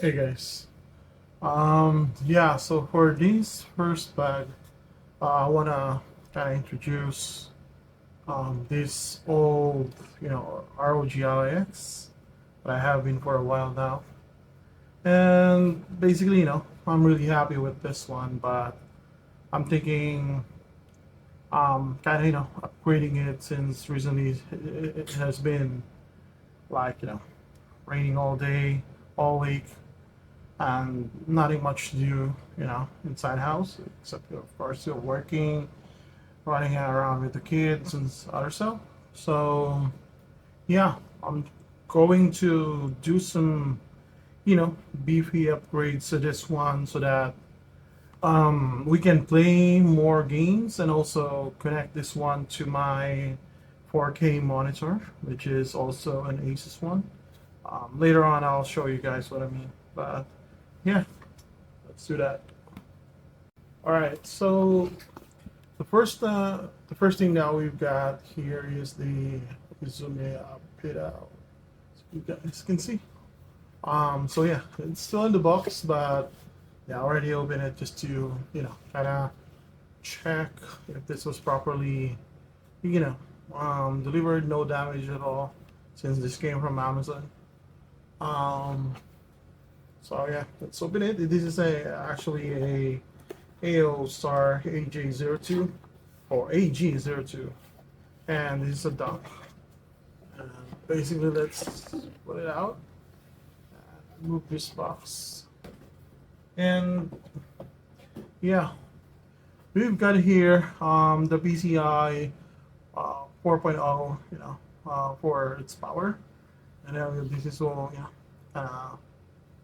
Hey guys. Yeah, so for this first bag, I wanna kind of introduce this old, ROG Ally X that I have been for a while now. And basically, I'm really happy with this one, but I'm thinking kind of, upgrading it since recently it has been like, raining all day, all week, and nothing much to do, inside house, except of course still working, running around with the kids and other stuff. So yeah, I'm going to do some, beefy upgrades to this one so that we can play more games and also connect this one to my 4K monitor, which is also an Asus one. Later on, I'll show you guys what I mean. But yeah, let's do that. All right, so the first thing that we've got here is the zoom it up, it out, so you guys can see. So yeah, it's still in the box, but yeah, I already opened it just to kind of check if this was properly you know delivered, no damage at all, since this came from Amazon. Um, so yeah, let's open it. This is actually a AOOSTAR AJ02 or AG02, and this is a dock. And basically, let's put it out, move this box, and yeah, we've got here the PCI 4.0, for its power, and then this is all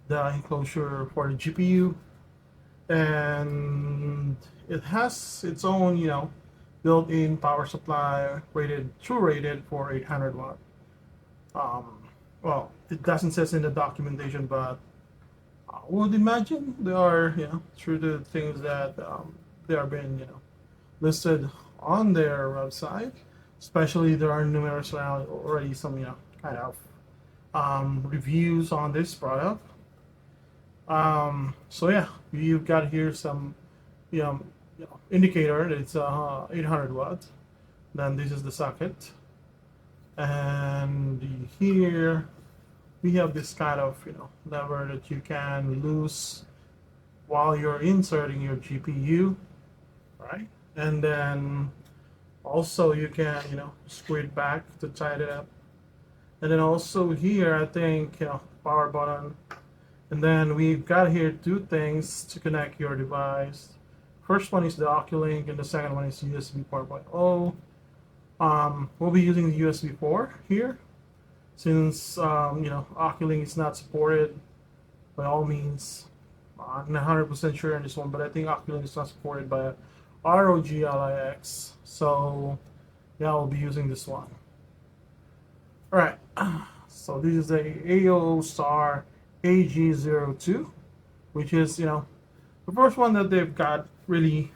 the enclosure for the GPU, and it has its own, built-in power supply rated for 800 watt. Um, well, it doesn't says in the documentation, but I would imagine they are, through the things that they are being, listed on their website. Especially there are numerous already some, kind of reviews on this product. So yeah, you've got here some, indicator that it's 800 watt. Then this is the socket, and here we have this kind of lever that you can loose while you're inserting your GPU, right? And then also you can screw it back to tighten it up. And then also here I think power button. And then we've got here two things to connect your device. First one is the Oculink, and the second one is USB 4.0. We'll be using the USB 4 here, since Oculink is not supported by all means. I'm not 100% sure on this one, but I think Oculink is not supported by ROG Ally X. So yeah, I'll be using this one. All right. So this is a AOOSTAR AG02, which is the first one that they've got. Really,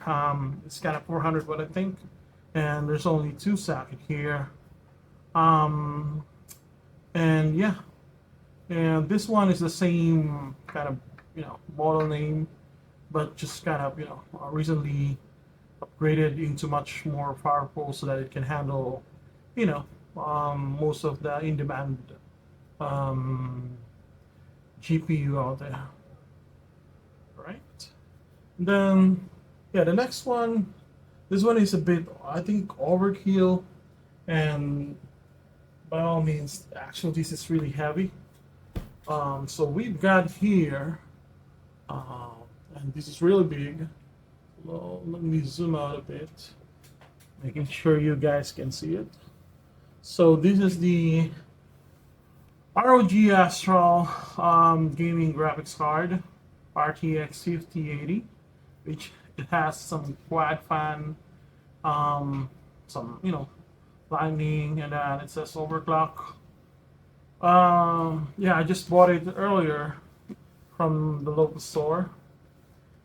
it's kind of 400 watt I think, and there's only two socket here. Um, and yeah, and this one is the same kind of model name, but just kind of recently upgraded into much more powerful so that it can handle you know most of the in-demand um, GPU out there, right? Then yeah, the next one, this one is a bit, I think, overkill, and by all means, actually this is really heavy. So we've got here, uh, and this is really big. Well, let me zoom out a bit, making sure you guys can see it. So this is the ROG Astral gaming graphics card, RTX 5080, which it has some quad fan, some lightning, and then it says overclock. Yeah, I just bought it earlier from the local store,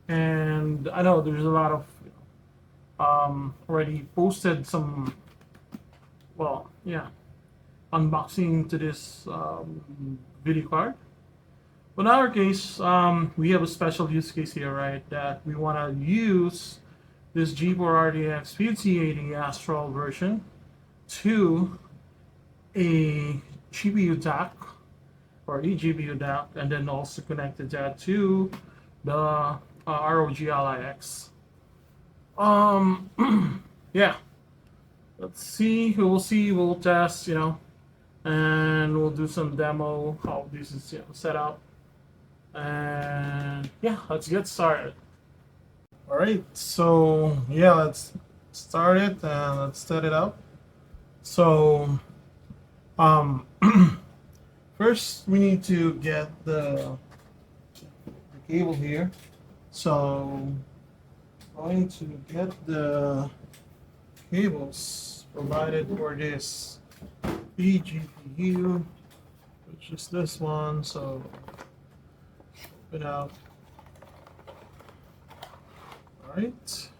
and I know there's a lot of already posted some, well, yeah, unboxing to this video card. But in our case, we have a special use case here, right? That we want to use this G4 RTX 5080 Astral version to a GPU dock or eGPU dock, and then also connected that to the ROG Ally X. Yeah. Let's see. We'll see. We'll test. And we'll do some demo how this is set up. And yeah, let's get started. All right. So yeah, let's start it and let's set it up. So first we need to get the cable here. So going to get the cables provided for this eGPU, which is this one. So open out. All right.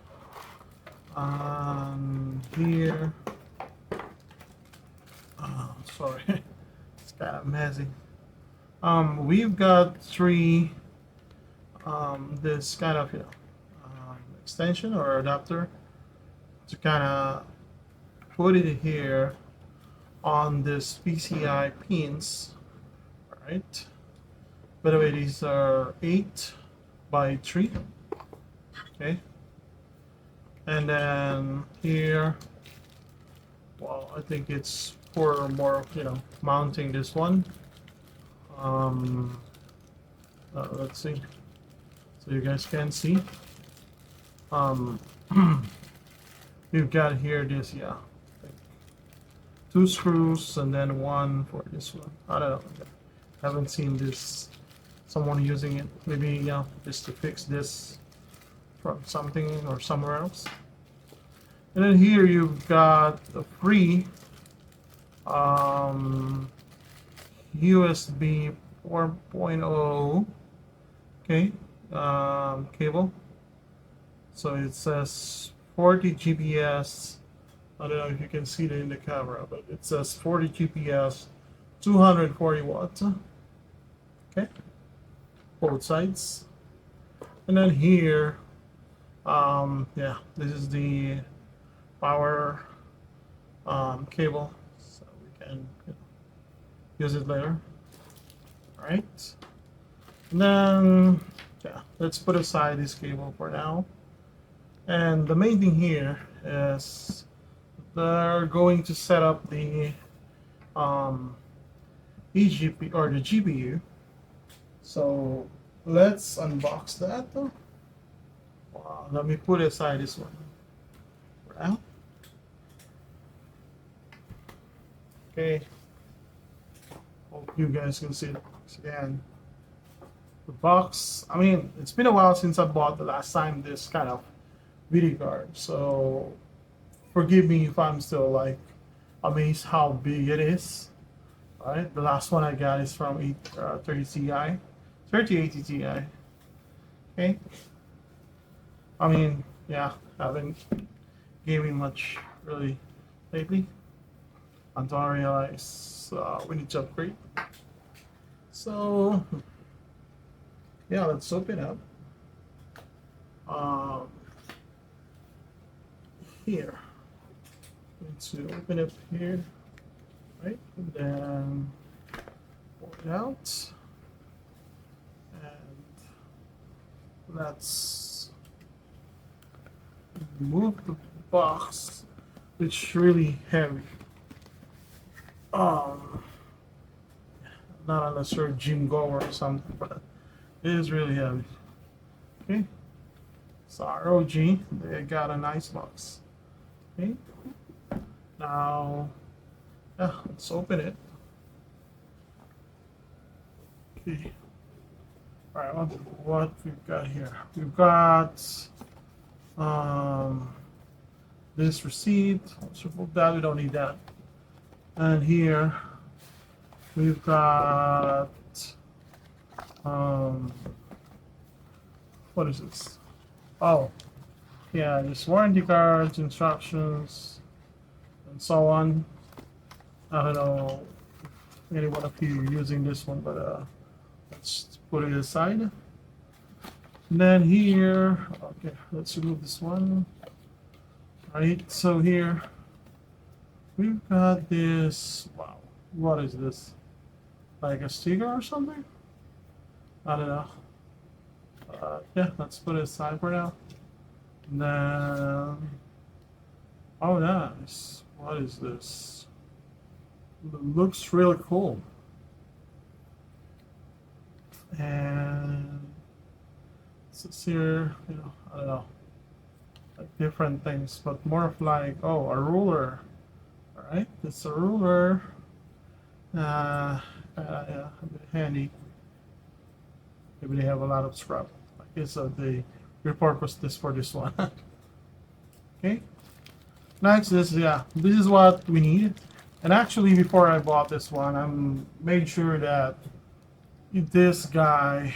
Here. Sorry, it's kind of messy. We've got three this kind of extension or adapter to kind of put it here on this PCI pins. All right. By the way, these are 8 by 3. Okay. And then here, well, I think it's for more, mounting this one. Let's see, so you guys can see. We've got here this, like 2 screws and then one for this one. I don't know. Haven't seen this. Someone using it. Maybe just to fix this from something or somewhere else. And then here you've got the free USB 4.0 cable. So it says 40 GPS. I don't know if you can see it in the camera, but it says 40 GPS, 240 watts. Okay, both sides. And then here, this is the power cable, so we can use it later. All right. And then let's put aside this cable for now. And the main thing here is they're going to set up the eGPU or the GPU. So let's unbox that. Let me put aside this one for now. Okay. Hope you guys can see the box again. The box, I mean, it's been a while since I bought the last time this kind of video card, so forgive me if I'm still like amazed how big it is. All right, the last one I got is from 3080 Ti. Okay, I mean, haven't gaming much really lately until I realized we need to upgrade. So let's open up. Here, to open it here, right? And then pull it out, and let's remove the box. It's really heavy. Not unless you're a gym goer or something, but it is really heavy. Okay, so ROG, they got a nice box. Okay, now let's open it. Okay, all right, what we've got here? We've got this receipt. That we don't need that. And here we've got what is this? Oh, yeah, just warranty cards, instructions, and so on. I don't know if any one of you are using this one, but let's put it aside. And then here, okay, let's remove this one. Right, so here we've got this. Wow, what is this? Like a sticker or something? I don't know. Yeah, let's put it aside for now. And then, oh, nice. What is this? It looks really cool. And it's here, you know, I don't know, like different things, but more of like, oh, a ruler. All right, it's a ruler. Yeah, a bit handy. Maybe they have a lot of scrap. I guess they repurposed this for this one. Okay. Next, this is what we need. And actually, before I bought this one, I made sure that this guy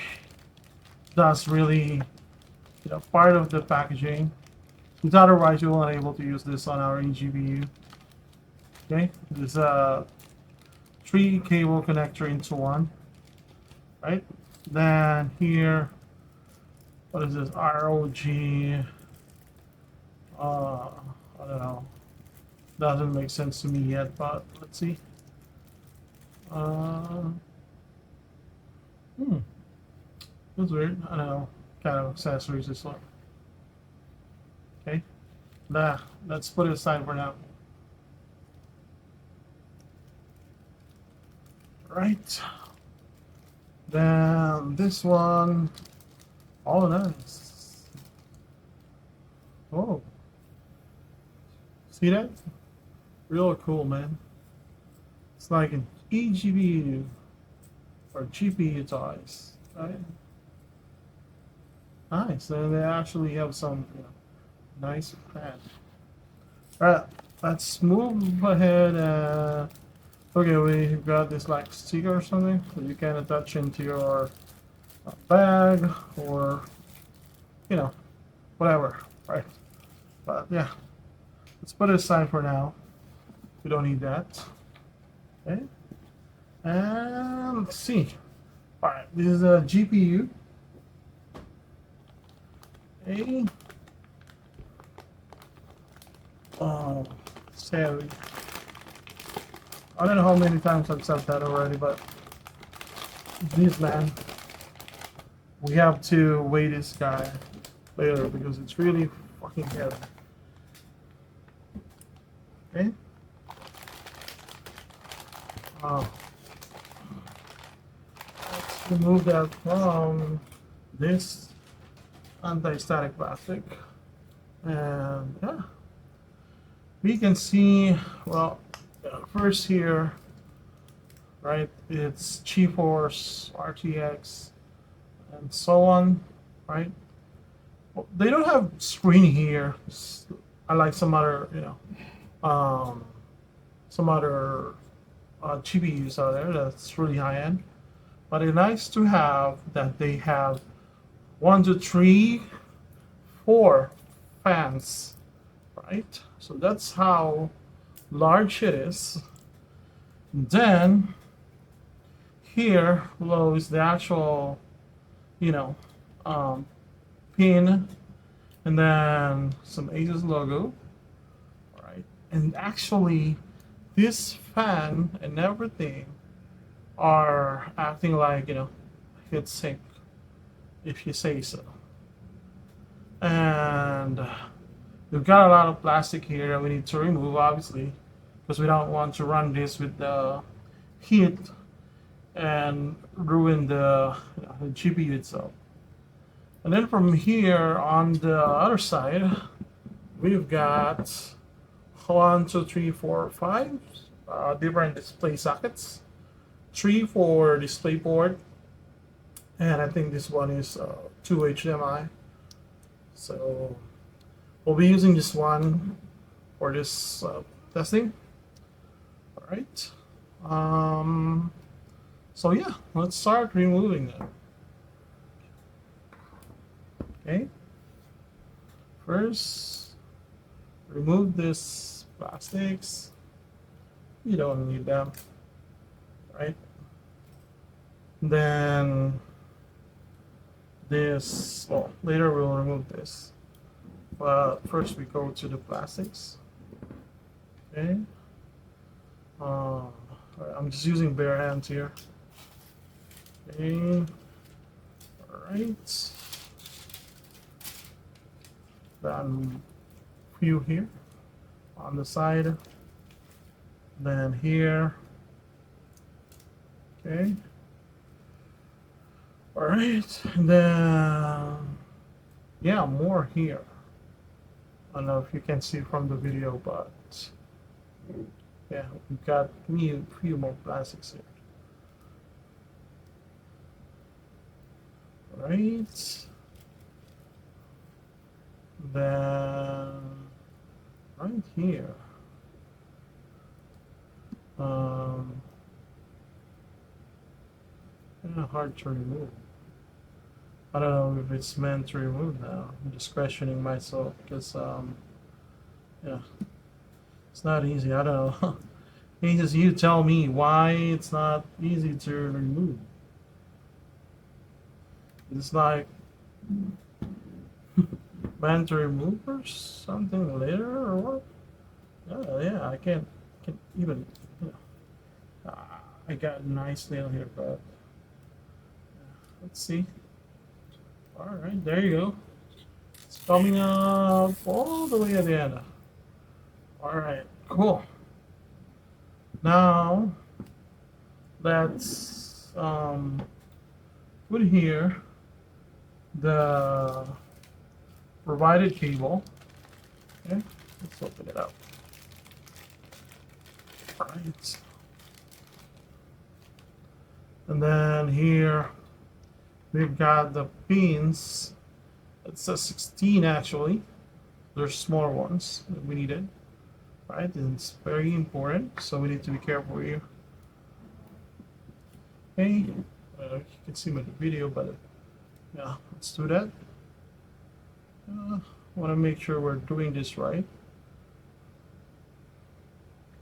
does really, you know, part of the packaging. Because otherwise, you won't be able to use this on our eGPU. Okay, there's a 3 cable connector into one, right? Then here, what is this? ROG. I don't know. Doesn't make sense to me yet, but let's see. That's weird. I don't know. Kind of accessories this one. Okay. Let's put it aside for now. Right. Then this one. Oh, nice. Oh. See that? Real cool, man. It's like an eGPU or GPU toys, right? Nice. And they actually have some, you know, nice pad. All right, let's move ahead. Okay, we've got this like sticker or something that you can attach into your bag or, you know, whatever, right? But yeah, let's put it aside for now. We don't need that. Okay, and let's see. All right, this is a GPU. Okay. Savvy. I don't know how many times I've said that already, but this man, we have to weigh this guy later because it's really fucking heavy. Okay. Let's remove that from this anti-static plastic, and yeah, we can see. Well, first here, right? It's GeForce RTX and so on, right? Well, they don't have screen here. Unlike some other, you know, some other GPUs out there that's really high end. But it's nice to have that they have 1, 2, 3, 4 fans, right? So that's how large it is. Then here below is the actual, you know, pin, and then some ASUS logo, right? And actually, this fan and everything are acting like, you know, heat sink, if you say so. And we've got a lot of plastic here that we need to remove, obviously, because we don't want to run this with the heat and ruin the, you know, the GPU itself. And then from here on the other side, we've got 1, 2, 3, 4, 5 different display sockets. 3 for DisplayPort, and I think this one is 2 HDMI. So we'll be using this one for this testing. All right. So yeah, let's start removing them. Okay. First, remove this plastics. You don't need them, right? Then this. Well, later we'll remove this, but first we go to the plastics. Okay. I'm just using bare hands here. Okay. All right. Then few here on the side. Then here. Okay. All right. And then yeah, more here. I don't know if you can see from the video, but yeah, we've got a few more plastics here. All right. Then right here. Yeah, hard to remove. I don't know if it's meant to remove now. I'm just questioning myself because yeah, it's not easy. I don't know. Just you tell me why it's not easy to remove. It's like meant to remove or something later or what? Yeah, I can't even. You know, I got a nice nail here, but let's see. All right, there you go. It's coming up all the way at the end. All right, cool. Now let's put here the provided cable. Okay, let's open it up. All right. And then here we've got the pins. It says 16 actually. There's smaller ones that we needed. Right, and it's very important, so we need to be careful here. Okay, you can see my video, but yeah, let's do that. Want to make sure we're doing this right.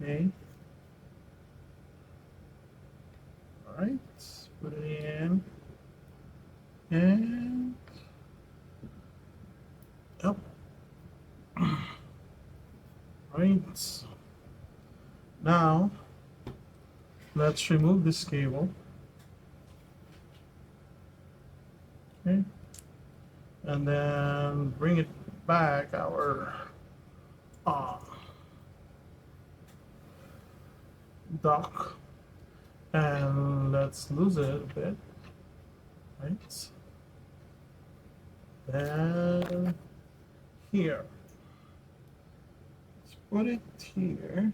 Okay. All right, put it in, and yep. Right. Now let's remove this cable. Okay. And then bring it back our dock, and let's lose it a bit. Right. Then here. Put it here.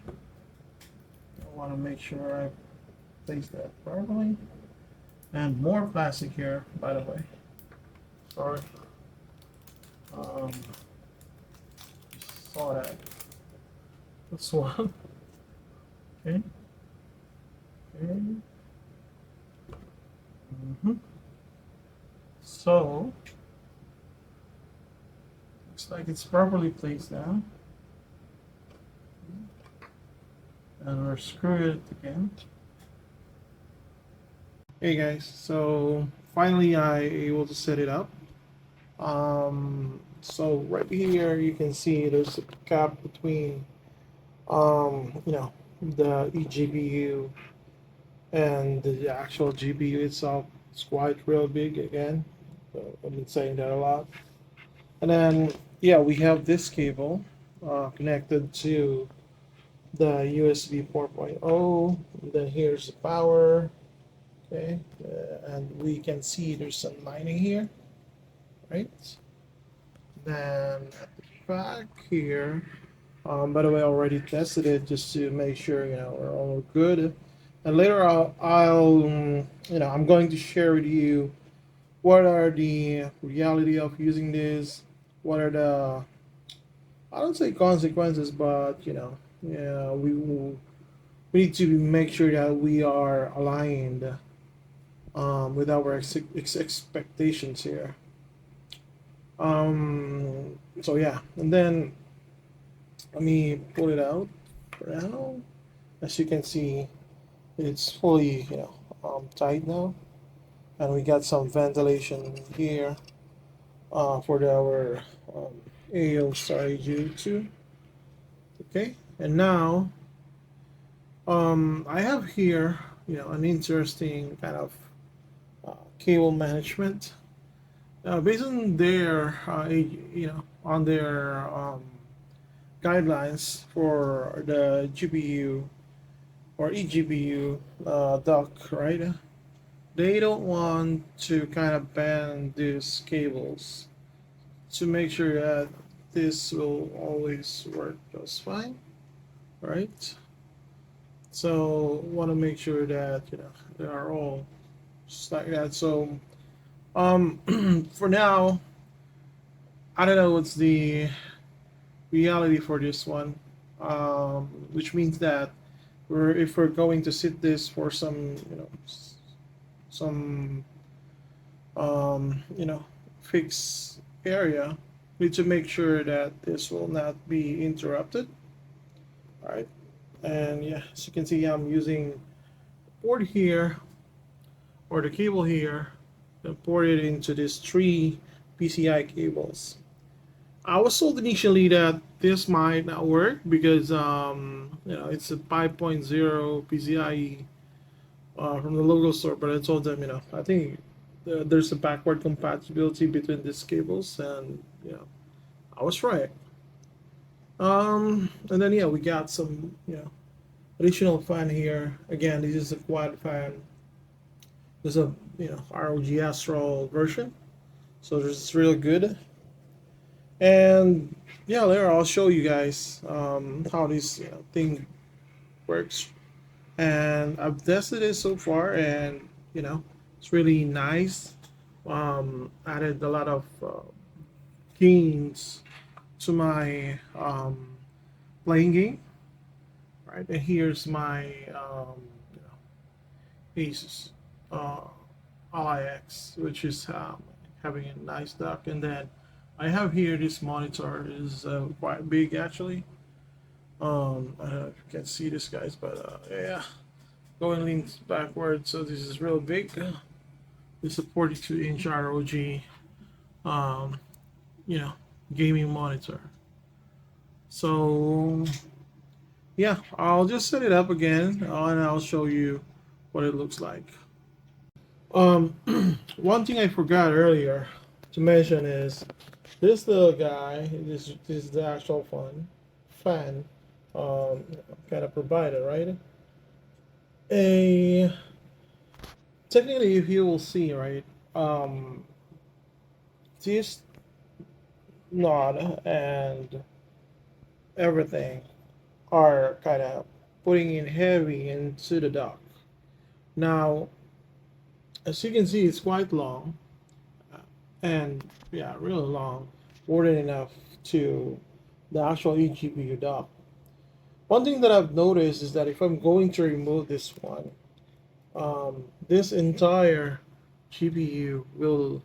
I want to make sure I place that properly. And more plastic here, by the way. Sorry. Saw that. This one. Okay. Okay. So, looks like it's properly placed now. And we're screwed it again. Hey guys, so finally I able to set it up. So right here you can see there's a gap between the eGPU and the actual GPU itself. It's quite real big again. So I've been saying that a lot. And then yeah, we have this cable connected to the USB 4.0. Then here's the power. Okay, and we can see there's some lining here, right? Then at the back here, by the way, I already tested it just to make sure we're all good. And later I'm going to share with you what are the reality of using this, what are the, I don't say consequences, but yeah, we need to make sure that we are aligned with our expectations here. So yeah, and then let me pull it out for now. As you can see, it's fully tight now. and we got some ventilation here for our AOOSTAR A02. Okay, and now I have here, an interesting kind of cable management. Based on their, on their guidelines for the GPU or eGPU dock, right? They don't want to kind of bend these cables to make sure that this will always work just fine, right? So want to make sure that they are all just like that. So for now, I don't know what's the reality for this one, which means that if we're going to sit this for some some fixed area, we need to make sure that this will not be interrupted. All right, and yeah, as you can see, I'm using the board here or the cable here and port it into these three PCI cables. I was told initially that this might not work because it's a 5.0 PCIe from the local store, but I told them I think there's a backward compatibility between these cables, and I was right. And then yeah, we got some additional fan here. Again, this is a quad fan. There's a ROG Astral version, so this is really good. And yeah, later I'll show you guys how this thing works. And I've tested it so far, and it's really nice. Added a lot of gains to my playing game. Right, and here's my ASUS Ally X, which is having a nice dock, and then I have here this monitor is quite big actually. I don't know if you can see this, guys, but yeah, going leans backwards, so this is real big. This is a 42-inch ROG, um, gaming monitor. So yeah, I'll just set it up again, and I'll show you what it looks like. Um, one thing I forgot earlier to mention is this little guy. This is the actual fan, kind of provided, right? A technically, if you will see, right, this nod and everything are kind of putting in heavy into the dock. Now, as you can see, it's quite long, and yeah, really long, more than enough to the actual eGPU dock. One thing that I've noticed is that if I'm going to remove this one, this entire GPU will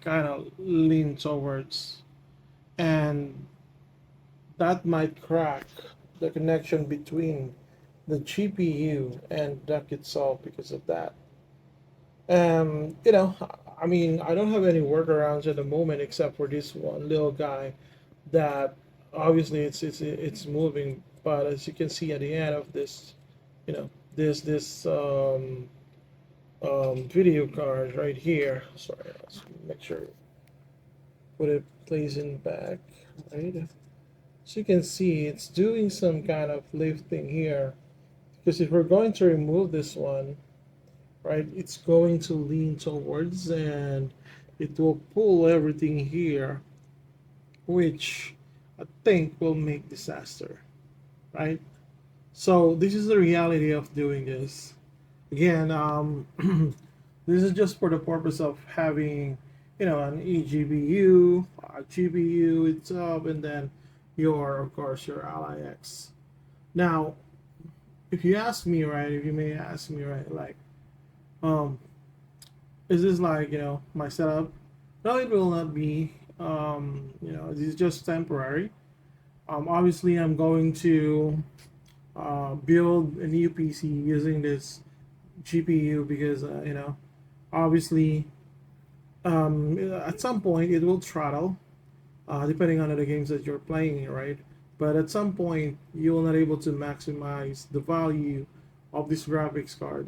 kind of lean towards, and that might crack the connection between the GPU and dock itself because of that. I mean, I don't have any workarounds at the moment except for this one little guy that obviously it's moving, but as you can see at the end of this, this video card right here. Sorry, let's make sure put it placing back, right? So you can see it's doing some kind of lifting here, because if we're going to remove this one, right, it's going to lean towards and it will pull everything here, which I think will make disaster, right? So this is the reality of doing this. Again, this is just for the purpose of having, an eGPU, a GPU itself, and then of course, your Ally X. Now, if you ask me, right, if you may ask me, right, like, um, is this like, my setup? No, it will not be. This is just temporary. Obviously, I'm going to build a new PC using this GPU because Obviously, at some point it will throttle, depending on the games that you're playing, right? But at some point you will not able to maximize the value of this graphics card.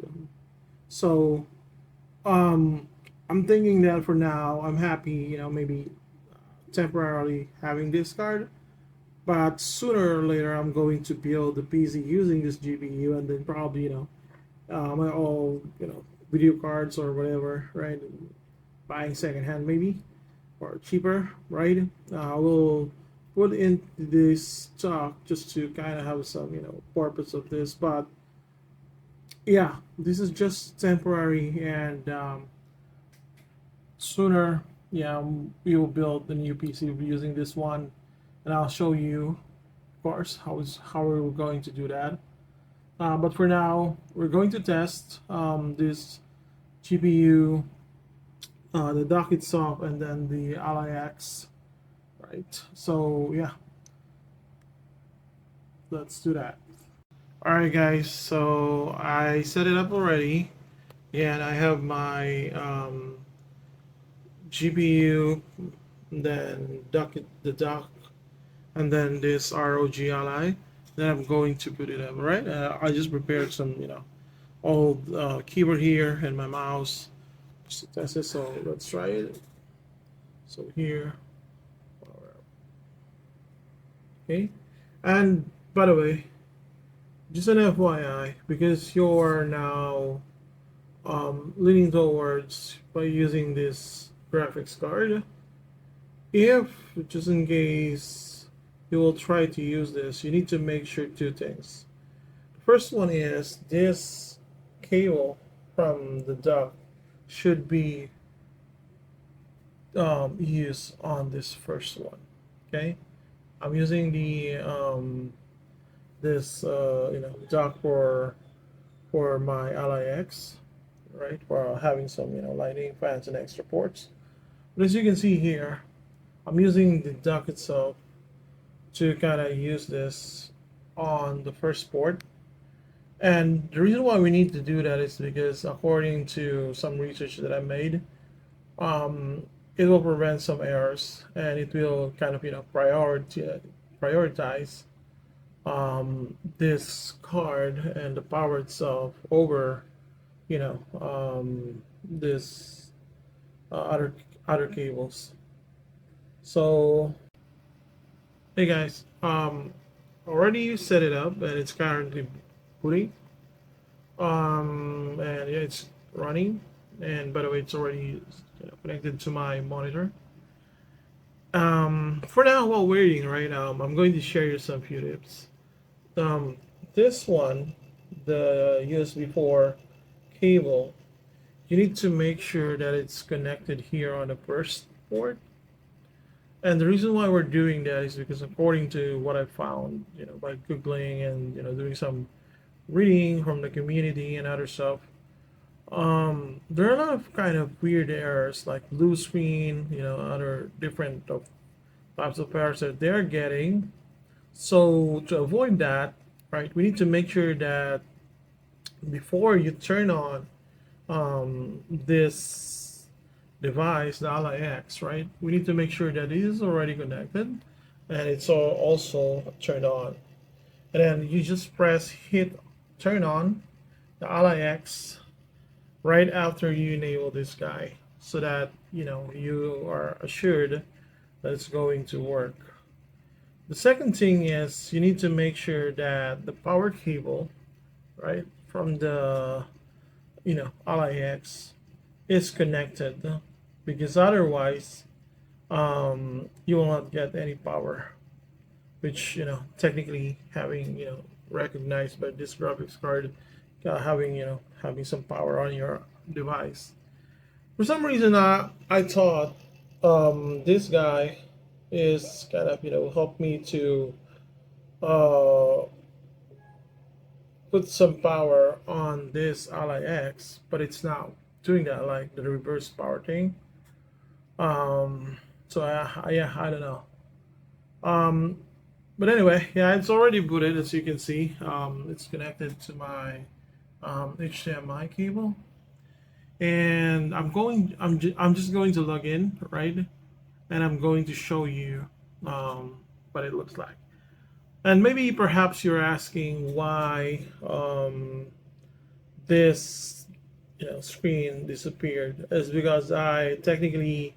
So um, I'm thinking that for now I'm happy, maybe temporarily having this card. But sooner or later, I'm going to build the PC using this GPU, and then probably, my all, video cards or whatever, right? Buying secondhand maybe or cheaper, right? I will put in this stock just to kind of have some, purpose of this. But yeah, this is just temporary, and sooner, yeah, we will build the new PC using this one, and I'll show you, of course, how we're going to do that. But for now, we're going to test this GPU, the dock itself, and then the Ally X, right? So yeah, let's do that. All right, guys. So I set it up already, and I have my GPU, then the dock, and then this ROG Ally. Then I'm going to put it up, right? I just prepared some, old keyboard here and my mouse just to test it. So let's try it. So here, okay. And by the way, just an FYI, because you're now leaning towards by using this graphics card, if just in case you will try to use this, you need to make sure two things. The first one is this cable from the dock should be used on this first one. Okay, I'm using the this dock for my Ally X, right? For having some lighting, fans, and extra ports. But as you can see here, I'm using the dock itself to kind of use this on the first port. And the reason why we need to do that is because according to some research that I made, it will prevent some errors, and it will kind of prioritize this card and the power itself over this other cables. So hey guys, already set it up and it's currently booting. And yeah, it's running. And by the way, it's already connected to my monitor. For now, while waiting, right, I'm going to share you some few tips. Um, this one, the USB 4 cable, you need to make sure that it's connected here on the first port. And the reason why we're doing that is because according to what I found, by Googling and, doing some reading from the community and other stuff, there are a lot of kind of weird errors like blue screen, other different types of errors that they're getting. So to avoid that, right, we need to make sure that before you turn on this device, the Ally X, right, we need to make sure that it is already connected and it's also turned on. And then you just hit turn on the Ally X right after you enable this guy so that you are assured that it's going to work. The second thing is you need to make sure that the power cable, right, from the Ally X is connected, because otherwise you will not get any power, which technically having recognized by this graphics card, having some power on your device. For some reason, I thought this guy is kind of help me to uh, put some power on this Ally X, but it's not doing that, like the reverse power thing. So yeah, I don't know. Um, but anyway, yeah, it's already booted, as you can see. It's connected to my HDMI cable. and I'm just going to log in, right? And I'm going to show you what it looks like. And maybe perhaps you're asking why this screen disappeared. Is because I technically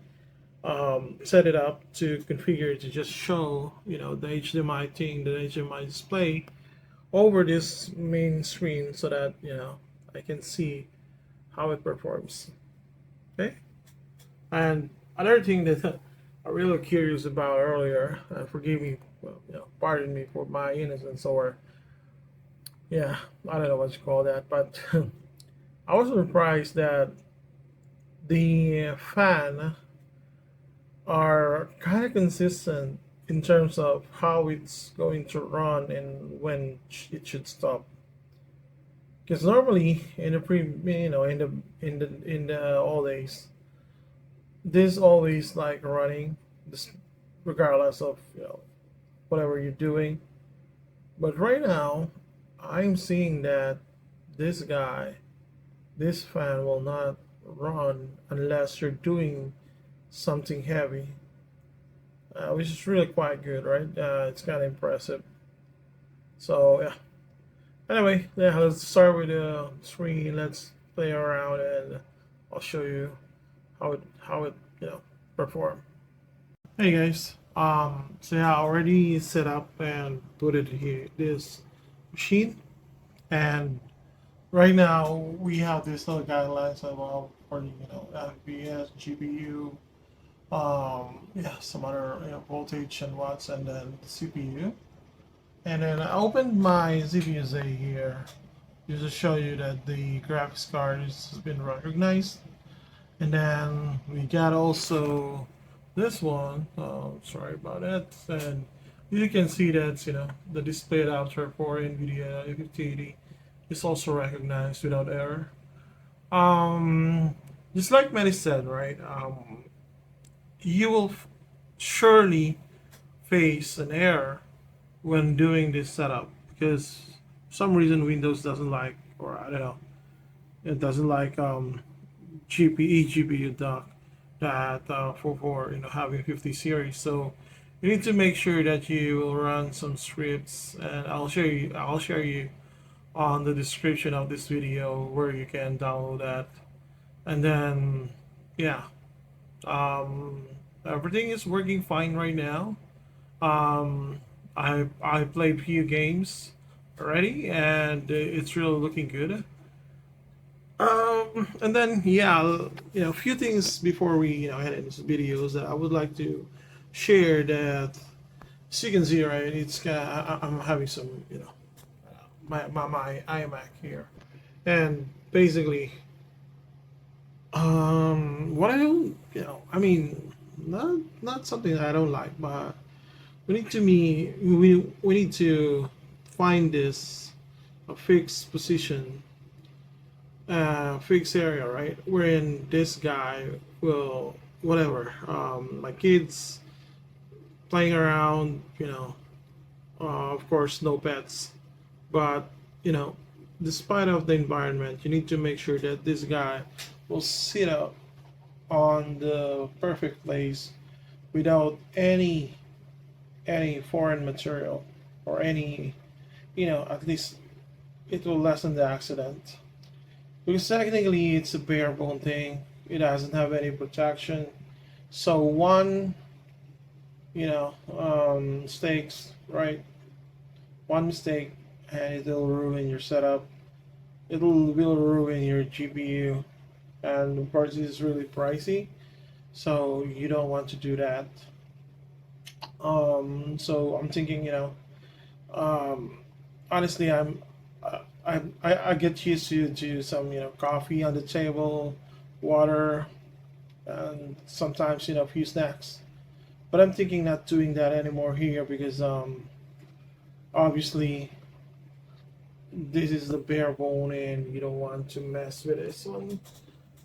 set it up to configure to just show the HDMI thing, the HDMI display over this main screen so that I can see how it performs. Okay. And another thing that I'm really curious about earlier, forgive me, well, pardon me for my innocence, or yeah, I don't know what you call that, but I was surprised that the fan are kind of consistent in terms of how it's going to run and when it should stop. Because normally in the in the all days, this always like running, this regardless of whatever you're doing. But right now, I'm seeing that this guy, this fan will not run unless you're doing something heavy, which is really quite good, right? It's kind of impressive. So yeah. Anyway, yeah, let's start with the screen. Let's play around, and I'll show you how it perform. Hey guys, so yeah, I already set up and put it here this machine, and right now we have this little guidelines about for FPS, GPU, yeah, some other voltage and watts, and then CPU. And then I opened my ZPUZ here just to show you that the graphics card has been recognized. And then we got also this one. Sorry about that. And you can see that the display adapter for NVIDIA 5080 is also recognized without error. Just like Manny said, right? You will surely face an error when doing this setup because for some reason Windows doesn't like, or I don't know, it doesn't like GPU dock that for having 50 series. So you need to make sure that you will run some scripts, and I'll share you on the description of this video where you can download that. And then yeah, um, everything is working fine right now. Um, I played few games already, and it's really looking good. And then yeah, a few things before we head into videos that I would like to share. That as you can see, right, I'm having some my iMac here, and basically what I don't I mean, not something that I don't like, but we need to find this a fixed position, fixed area, right? Wherein this guy will whatever. My kids playing around, of course, no pets, but you know, despite of the environment, you need to make sure that this guy will sit up on the perfect place without any foreign material or any at least it will lessen the accident, because technically it's a bare bone thing. It doesn't have any protection, so one mistakes, right, one mistake and it'll ruin your setup. Will ruin your GPU, and of course it's really pricey, so you don't want to do that. So I'm thinking, um, honestly, I get used to some coffee on the table, water, and sometimes a few snacks. But I'm thinking not doing that anymore here because obviously this is the bare bone and you don't want to mess with this one.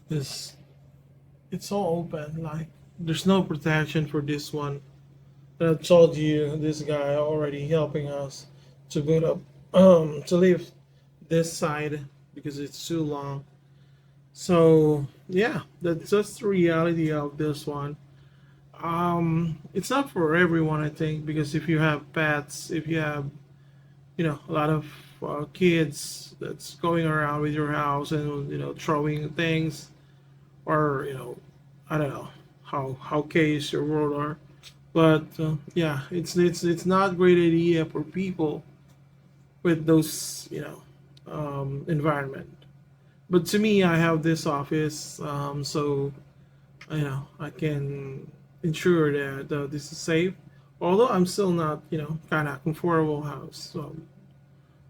This it's all open, like there's no protection for this one. And I told you this guy already helping us to boot up to leave this side because it's too long. So yeah, that's just the reality of this one. It's not for everyone, I think, because if you have pets, if you have, a lot of kids that's going around with your house and throwing things, or I don't know how case your world are, but yeah, it's not a great idea for people with those environment. But to me, I have this office, so I can ensure that this is safe. Although I'm still not kind of comfortable house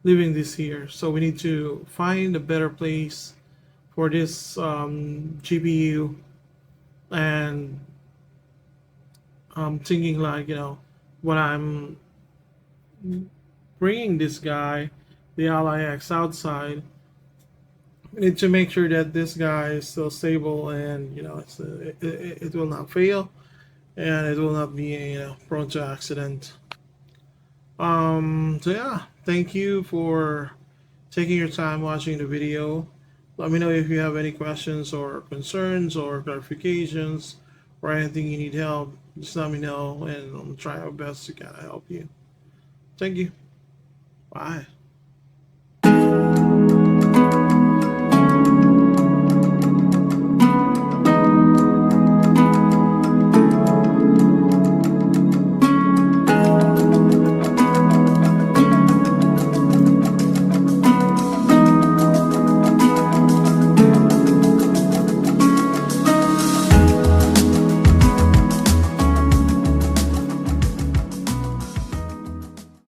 living this here, so we need to find a better place for this GPU. And I'm thinking like when I'm bringing this guy, the Ally X outside, we need to make sure that this guy is still stable and it will not fail and it will not be prone to accident. So yeah, thank you for taking your time watching the video. Let me know if you have any questions or concerns or clarifications or anything you need help. Just let me know and I'll try our best to kind of help you. Thank you. Bye.